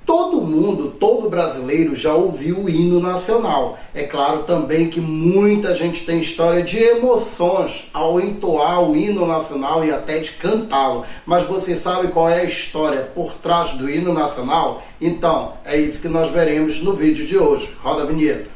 Todo mundo, todo brasileiro já ouviu o hino nacional. É claro também que muita gente tem história de emoções ao entoar o hino nacional e até de cantá-lo. Mas você sabe qual é a história por trás do hino nacional? Então, é isso que nós veremos no vídeo de hoje. Roda a vinheta.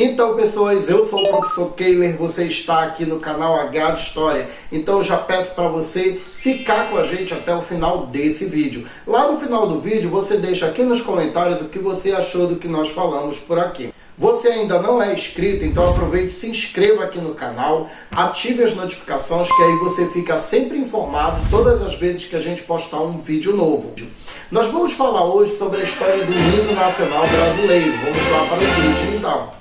Então, pessoas, eu sou o professor Keiler, você está aqui no canal H de História. Então, eu já peço para você ficar com a gente até o final desse vídeo. Lá no final do vídeo, você deixa aqui nos comentários o que você achou do que nós falamos por aqui. Você ainda não é inscrito, então aproveite e se inscreva aqui no canal, ative as notificações, que aí você fica sempre informado todas as vezes que a gente postar um vídeo novo. Nós vamos falar hoje sobre a história do hino nacional brasileiro. Vamos lá para o vídeo, então.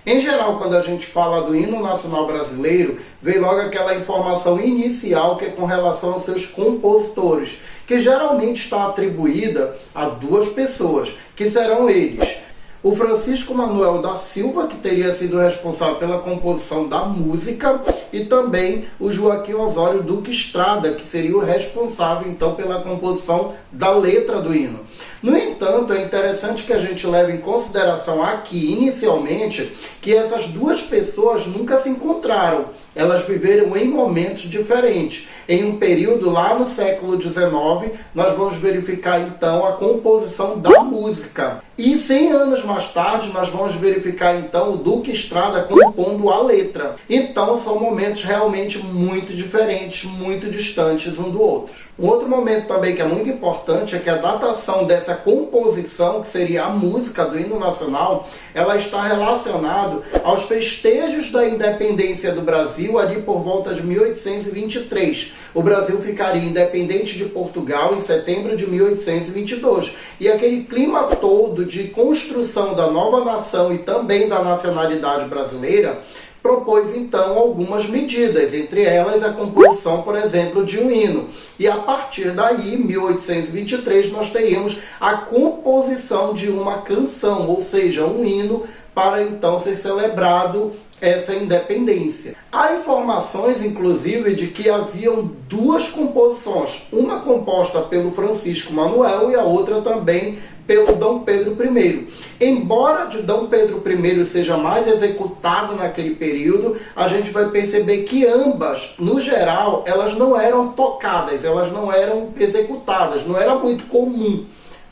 Em geral, quando a gente fala do hino nacional brasileiro, vem logo aquela informação inicial que é com relação aos seus compositores, que geralmente está atribuída a duas pessoas, que serão eles: o Francisco Manuel da Silva, que teria sido responsável pela composição da música, e também o Joaquim Osório Duque Estrada, que seria o responsável então pela composição da letra do hino. No entanto, é interessante que a gente leve em consideração aqui, inicialmente, que essas duas pessoas nunca se encontraram. Elas viveram em momentos diferentes. Em um período lá no século XIX, nós vamos verificar então a composição da música. E 100 anos mais tarde, nós vamos verificar então o Duque Estrada compondo a letra. Então, são momentos realmente muito diferentes, muito distantes um do outro. Um outro momento também que é muito importante é que a datação dessa composição, que seria a música do hino nacional, ela está relacionada aos festejos da independência do Brasil ali por volta de 1823. O Brasil ficaria independente de Portugal em setembro de 1822. E aquele clima todo de construção da nova nação e também da nacionalidade brasileira propôs então algumas medidas, entre elas a composição, por exemplo, de um hino. E a partir daí, em 1823, nós teríamos a composição de uma canção, ou seja, um hino para então ser celebrado essa independência. Há informações, inclusive, de que haviam duas composições, uma composta pelo Francisco Manuel e a outra também pelo Dom Pedro I. Embora de Dom Pedro I seja mais executada naquele período, a gente vai perceber que ambas, no geral, elas não eram tocadas, elas não eram executadas, não era muito comum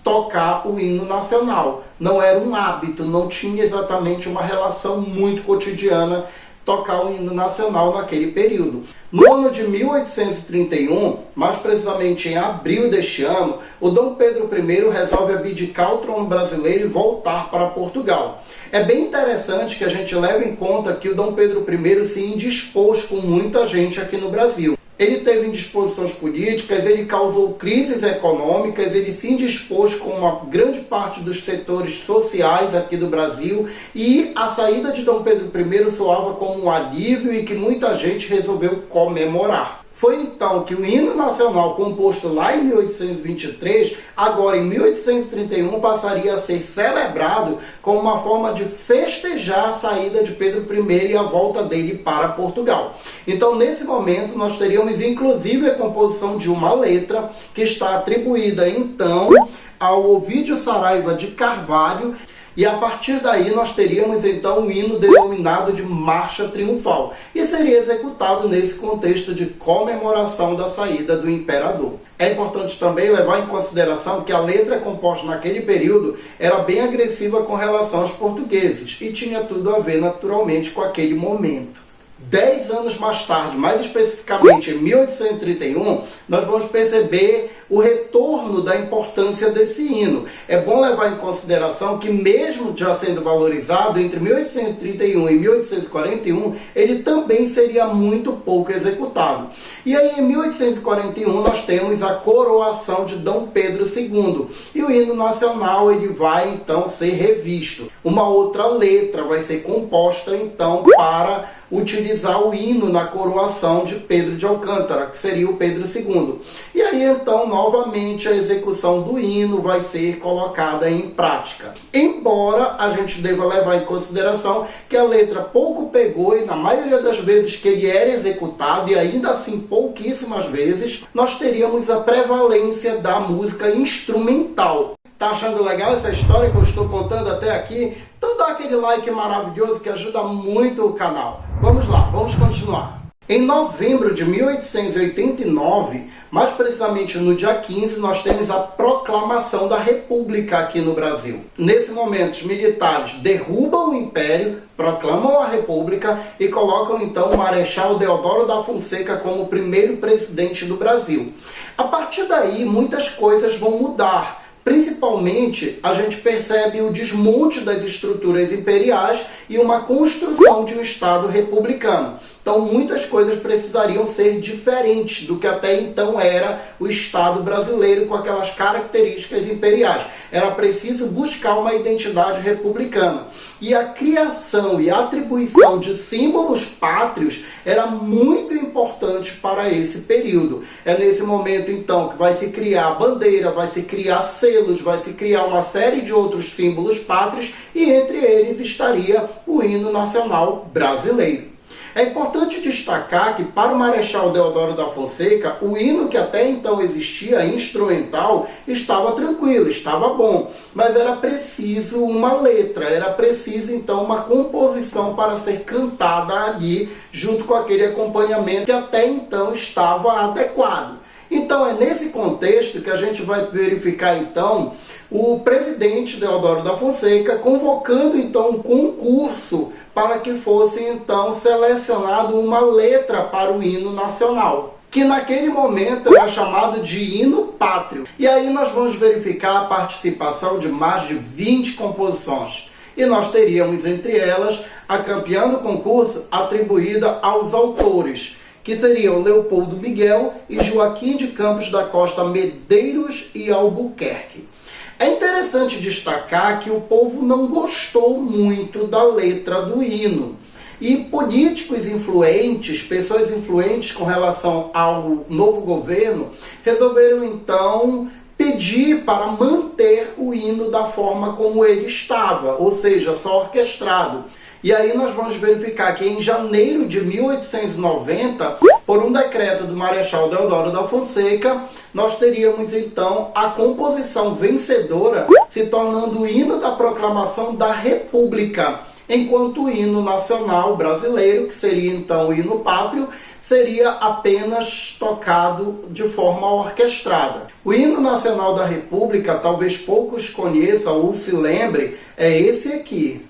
tocar o hino nacional. Não era um hábito, não tinha exatamente uma relação muito cotidiana tocar o hino nacional naquele período. No ano de 1831, mais precisamente em abril deste ano, o Dom Pedro I resolve abdicar o trono brasileiro e voltar para Portugal. É bem interessante que a gente leve em conta que o Dom Pedro I se indispôs com muita gente aqui no Brasil. Ele teve indisposições políticas, ele causou crises econômicas, ele se indispôs com uma grande parte dos setores sociais aqui do Brasil, e a saída de Dom Pedro I soava como um alívio e que muita gente resolveu comemorar. Foi então que o hino nacional, composto lá em 1823, agora em 1831 passaria a ser celebrado como uma forma de festejar a saída de Pedro I e a volta dele para Portugal. Então, nesse momento, nós teríamos inclusive a composição de uma letra que está atribuída então ao Ovídio Saraiva de Carvalho. E a partir daí nós teríamos então um hino denominado de Marcha Triunfal, e seria executado nesse contexto de comemoração da saída do imperador. É importante também levar em consideração que a letra composta naquele período era bem agressiva com relação aos portugueses, e tinha tudo a ver naturalmente com aquele momento. 10 anos mais tarde, mais especificamente em 1831, nós vamos perceber o retorno da importância desse hino. É bom levar em consideração que, mesmo já sendo valorizado, entre 1831 e 1841, ele também seria muito pouco executado. E aí, em 1841, nós temos a coroação de Dom Pedro II. E o hino nacional ele vai, então, ser revisto. Uma outra letra vai ser composta, então, para utilizar o hino na coroação de Pedro de Alcântara, que seria o Pedro II. E aí então, novamente, a execução do hino vai ser colocada em prática. Embora a gente deva levar em consideração que a letra pouco pegou e na maioria das vezes que ele era executado, e ainda assim pouquíssimas vezes, nós teríamos a prevalência da música instrumental. Tá achando legal essa história que eu estou contando até aqui? Então dá aquele like maravilhoso que ajuda muito o canal. Vamos lá, vamos continuar. Em novembro de 1889, mais precisamente no dia 15, nós temos a proclamação da República aqui no Brasil. Nesse momento, os militares derrubam o Império, proclamam a República e colocam então o Marechal Deodoro da Fonseca como primeiro presidente do Brasil. A partir daí, muitas coisas vão mudar. Principalmente, a gente percebe o desmonte das estruturas imperiais e uma construção de um Estado republicano. Então, muitas coisas precisariam ser diferentes do que até então era o Estado brasileiro com aquelas características imperiais. Era preciso buscar uma identidade republicana. E a criação e atribuição de símbolos pátrios era muito importante para esse período. É nesse momento, então, que vai se criar a bandeira, vai se criar selos, vai se criar uma série de outros símbolos pátrios e entre eles estaria o hino nacional brasileiro. É importante destacar que para o Marechal Deodoro da Fonseca, o hino que até então existia, instrumental, estava tranquilo, estava bom, mas era preciso uma letra, era preciso então uma composição para ser cantada ali, junto com aquele acompanhamento que até então estava adequado. Então é nesse contexto que a gente vai verificar então o presidente Deodoro da Fonseca convocando então um concurso para que fosse então selecionado uma letra para o hino nacional, que naquele momento era chamado de hino pátrio. E aí nós vamos verificar a participação de mais de 20 composições. E nós teríamos entre elas a campeã do concurso atribuída aos autores, que seriam Leopoldo Miguel e Joaquim de Campos da Costa Medeiros e Albuquerque. É interessante destacar que o povo não gostou muito da letra do hino. E políticos influentes, pessoas influentes com relação ao novo governo, resolveram então pedir para manter o hino da forma como ele estava, ou seja, só orquestrado. E aí nós vamos verificar que em janeiro de 1890, por um decreto do Marechal Deodoro da Fonseca, nós teríamos então a composição vencedora se tornando o hino da proclamação da República, enquanto o hino nacional brasileiro, que seria então o hino pátrio, seria apenas tocado de forma orquestrada. O hino nacional da República, talvez poucos conheçam ou se lembrem, é esse aqui.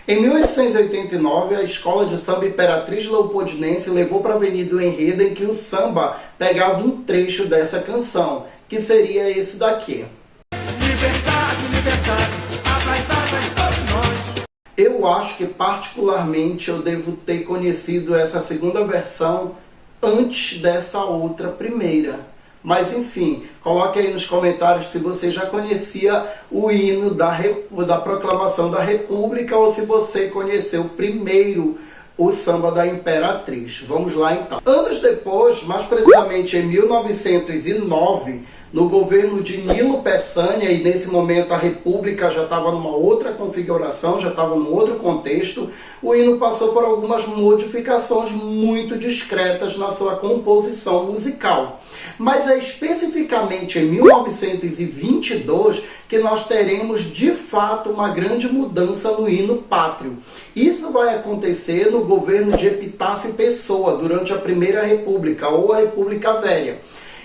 Em 1889, a escola de samba Imperatriz Leopoldinense levou para a Avenida o enredo em que o samba pegava um trecho dessa canção, que seria esse daqui. Liberdade, liberdade, abraçadas sobre nós. Eu acho que particularmente eu devo ter conhecido essa segunda versão antes dessa outra primeira. Mas enfim, coloque aí nos comentários se você já conhecia o hino da proclamação da República ou se você conheceu primeiro o samba da Imperatriz. Vamos lá então. Anos depois, mais precisamente em 1909, no governo de Nilo Peçanha, e nesse momento a República já estava numa outra configuração, já estava num outro contexto, o hino passou por algumas modificações muito discretas na sua composição musical. Mas é especificamente em 1922 que nós teremos de fato uma grande mudança no hino pátrio. Isso vai acontecer no governo de Epitácio Pessoa, durante a Primeira República, ou a República Velha.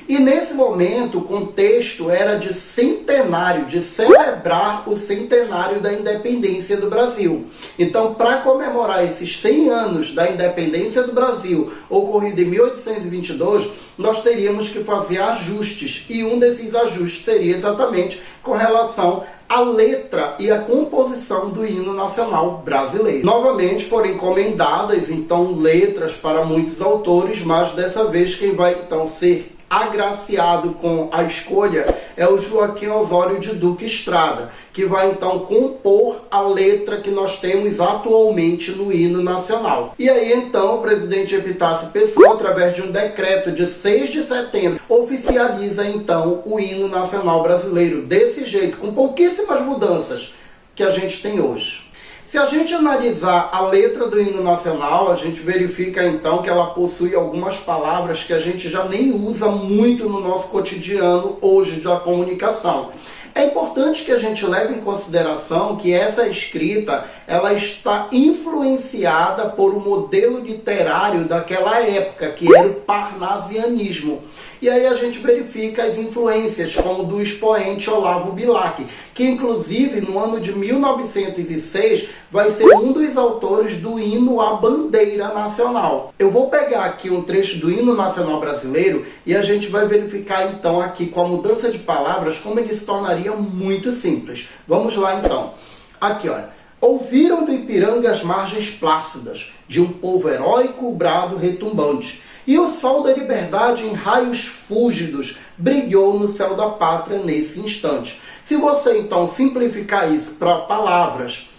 E nesse momento o contexto era de centenário, de celebrar o centenário da independência do Brasil. Então, para comemorar esses 100 anos da independência do Brasil, ocorrido em 1822, nós teríamos que fazer ajustes. E um desses ajustes seria exatamente com relação à letra e à composição do hino nacional brasileiro. Novamente foram encomendadas, então, letras para muitos autores, mas dessa vez quem vai, então, ser agraciado com a escolha é o Joaquim Osório de Duque Estrada, que vai então compor a letra que nós temos atualmente no hino nacional. E aí então o presidente Epitácio Pessoa, através de um decreto de 6 de setembro, oficializa então o hino nacional brasileiro, desse jeito, com pouquíssimas mudanças que a gente tem hoje. Se a gente analisar a letra do hino nacional, a gente verifica então que ela possui algumas palavras que a gente já nem usa muito no nosso cotidiano hoje da comunicação. É importante que a gente leve em consideração que essa escrita ela está influenciada por um modelo literário daquela época, que era o parnasianismo. E aí a gente verifica as influências, como do expoente Olavo Bilac, que inclusive no ano de 1906 vai ser um dos autores do hino à bandeira nacional. Eu vou pegar aqui um trecho do hino nacional brasileiro e a gente vai verificar então aqui com a mudança de palavras como ele se tornaria muito simples. Vamos lá então. Aqui olha. Ouviram do Ipiranga as margens plácidas, de um povo heróico o brado retumbante. E o sol da liberdade em raios fúlgidos brilhou no céu da pátria nesse instante. Se você então simplificar isso para palavras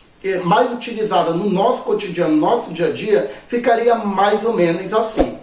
mais utilizadas no nosso cotidiano, no nosso dia a dia, ficaria mais ou menos assim.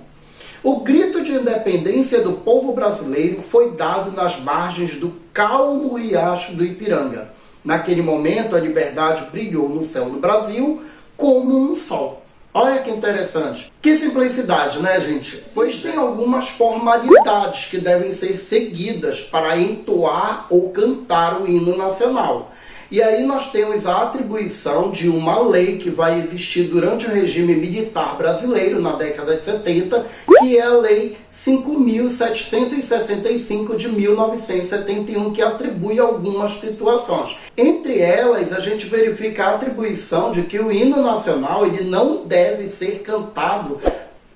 O grito de independência do povo brasileiro foi dado nas margens do calmo riacho do Ipiranga. Naquele momento, a liberdade brilhou no céu do Brasil como um sol. Olha que interessante. Que simplicidade, né, gente? Pois tem algumas formalidades que devem ser seguidas para entoar ou cantar o hino nacional. E aí nós temos a atribuição de uma lei que vai existir durante o regime militar brasileiro, na década de 70, que é a Lei 5.765 de 1971, que atribui algumas situações. Entre elas, a gente verifica a atribuição de que o hino nacional ele não deve ser cantado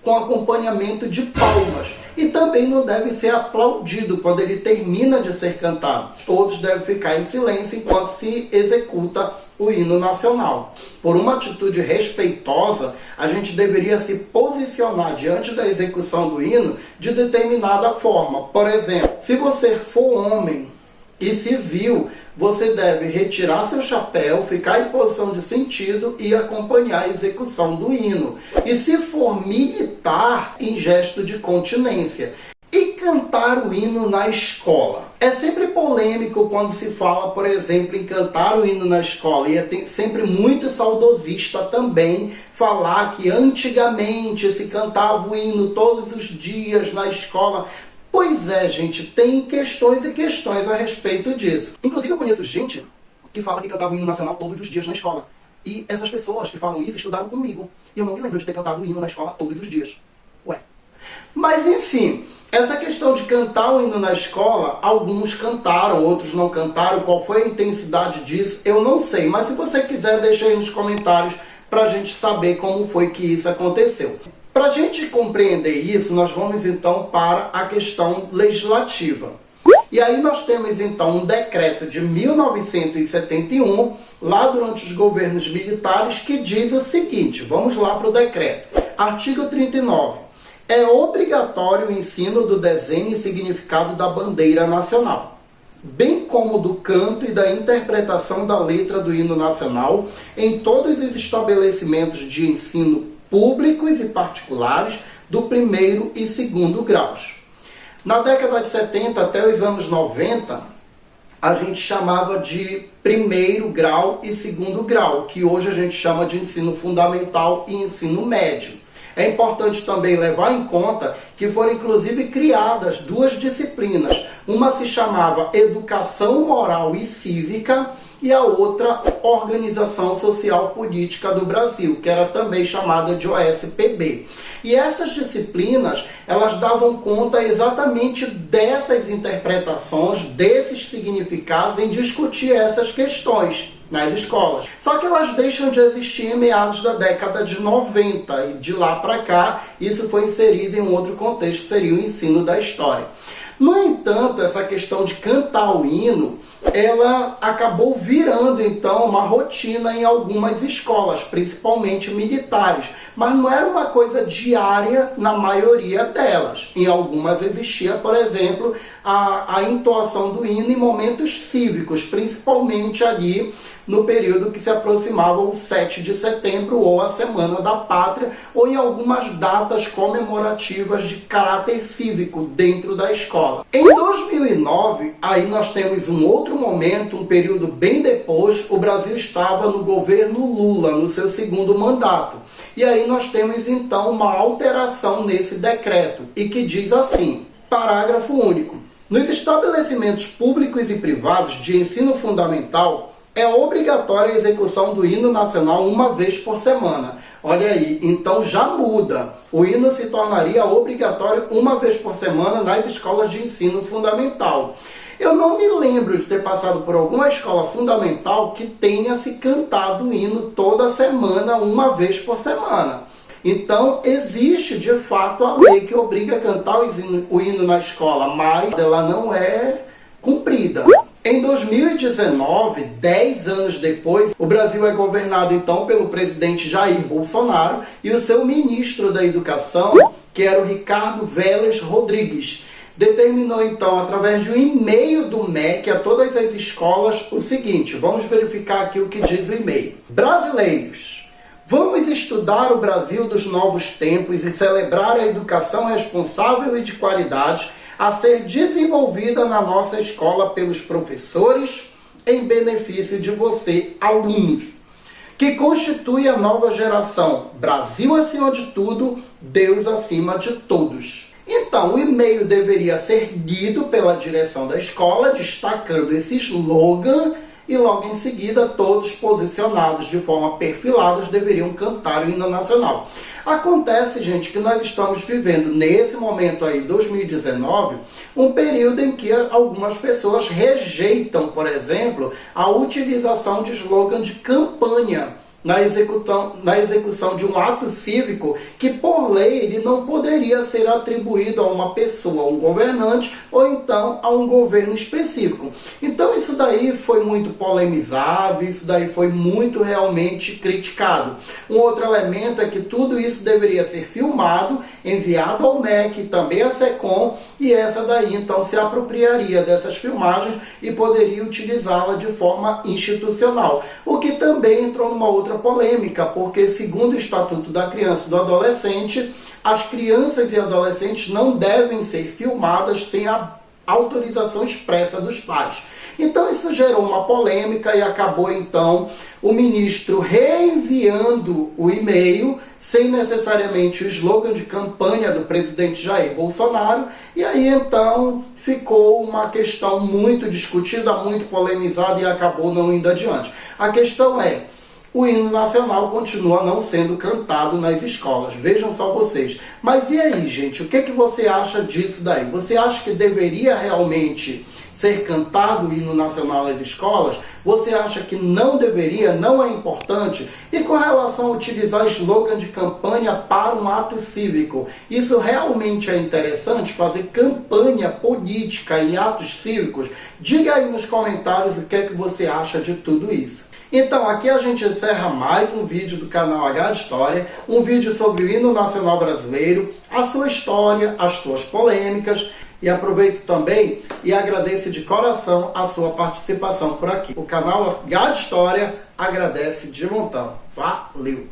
com acompanhamento de palmas. E também não deve ser aplaudido quando ele termina de ser cantado. Todos devem ficar em silêncio enquanto se executa o hino nacional. Por uma atitude respeitosa, a gente deveria se posicionar diante da execução do hino de determinada forma. Por exemplo, se você for homem e civil, você deve retirar seu chapéu, ficar em posição de sentido e acompanhar a execução do hino. E se for militar, em gesto de continência. E cantar o hino na escola. É sempre polêmico quando se fala, por exemplo, em cantar o hino na escola. E é sempre muito saudosista também falar que antigamente se cantava o hino todos os dias na escola. Pois é, gente, tem questões e questões a respeito disso. Inclusive eu conheço gente que fala que cantava o hino nacional todos os dias na escola. E essas pessoas que falam isso estudaram comigo. E eu não me lembro de ter cantado o hino na escola todos os dias. Ué. Mas enfim, essa questão de cantar o hino na escola, alguns cantaram, outros não cantaram. Qual foi a intensidade disso, eu não sei. Mas se você quiser, deixa aí nos comentários pra gente saber como foi que isso aconteceu. Para a gente compreender isso, nós vamos então para a questão legislativa. E aí nós temos então um decreto de 1971, lá durante os governos militares, que diz o seguinte, vamos lá para o decreto. Artigo 39. É obrigatório o ensino do desenho e significado da bandeira nacional, bem como do canto e da interpretação da letra do hino nacional em todos os estabelecimentos de ensino públicos e particulares do primeiro e segundo graus. Na década de 70 até os anos 90, a gente chamava de primeiro grau e segundo grau, que hoje a gente chama de ensino fundamental e ensino médio. É importante também levar em conta que foram inclusive criadas duas disciplinas. Uma se chamava Educação Moral e Cívica e a outra Organização Social Política do Brasil, que era também chamada de OSPB. E essas disciplinas, elas davam conta exatamente dessas interpretações, desses significados, em discutir essas questões nas escolas. Só que elas deixam de existir em meados da década de 90, e de lá para cá, isso foi inserido em um outro contexto, que seria o ensino da história. No entanto, essa questão de cantar o hino, ela acabou virando então uma rotina em algumas escolas, principalmente militares, mas não era uma coisa diária na maioria delas. Em algumas existia, por exemplo, a entoação do hino em momentos cívicos, principalmente ali no período que se aproximava o 7 de setembro ou a Semana da Pátria, ou em algumas datas comemorativas de caráter cívico dentro da escola. Em 2009, aí nós temos um outro momento, um período bem depois, o Brasil estava no governo Lula, no seu segundo mandato. E aí nós temos então uma alteração nesse decreto, e que diz assim, parágrafo único: nos estabelecimentos públicos e privados de ensino fundamental, é obrigatória a execução do hino nacional uma vez por semana. Olha aí, então já muda. O hino se tornaria obrigatório uma vez por semana nas escolas de ensino fundamental. Eu não me lembro de ter passado por alguma escola fundamental que tenha se cantado o hino toda semana, uma vez por semana. Então, existe de fato a lei que obriga a cantar o hino na escola, mas ela não é cumprida. Em 2019, 10 anos depois, o Brasil é governado então pelo presidente Jair Bolsonaro e o seu ministro da Educação, que era o Ricardo Vélez Rodrigues, determinou então, através de um e-mail do MEC a todas as escolas, o seguinte, vamos verificar aqui o que diz o e-mail. Brasileiros, vamos estudar o Brasil dos novos tempos e celebrar a educação responsável e de qualidade a ser desenvolvida na nossa escola pelos professores em benefício de você, alunos, que constitui a nova geração. Brasil acima de tudo, Deus acima de todos. Então, o e-mail deveria ser lido pela direção da escola, destacando esse slogan, e logo em seguida todos posicionados de forma perfilada deveriam cantar o hino nacional. Acontece, gente, que nós estamos vivendo nesse momento aí, 2019, um período em que algumas pessoas rejeitam, por exemplo, a utilização de slogan de campanha na execução de um ato cívico que, por lei, ele não poderia ser atribuído a uma pessoa, a um governante, ou então a um governo específico. Então isso daí foi muito polemizado, isso daí foi muito realmente criticado. Um outro elemento é que tudo isso deveria ser filmado, enviado ao MEC, também à SECOM, e essa daí então se apropriaria dessas filmagens e poderia utilizá-la de forma institucional. O que também entrou numa outra polêmica, porque segundo o Estatuto da Criança e do Adolescente, as crianças e adolescentes não devem ser filmadas sem a autorização expressa dos pais. Então isso gerou uma polêmica e acabou então o ministro reenviando o e-mail sem necessariamente o slogan de campanha do presidente Jair Bolsonaro, e aí então ficou uma questão muito discutida, muito polemizada e acabou não indo adiante. A questão é, o hino nacional continua não sendo cantado nas escolas. Vejam só vocês. Mas e aí, gente? O que você acha disso daí? Você acha que deveria realmente ser cantado o hino nacional nas escolas? Você acha que não deveria, não é importante? E com relação a utilizar slogan de campanha para um ato cívico, isso realmente é interessante, fazer campanha política em atos cívicos? Diga aí nos comentários o que é que você acha de tudo isso. Então, aqui a gente encerra mais um vídeo do canal H de História, um vídeo sobre o hino nacional brasileiro, a sua história, as suas polêmicas, e aproveito também e agradeço de coração a sua participação por aqui. O canal H de História agradece de montão. Valeu!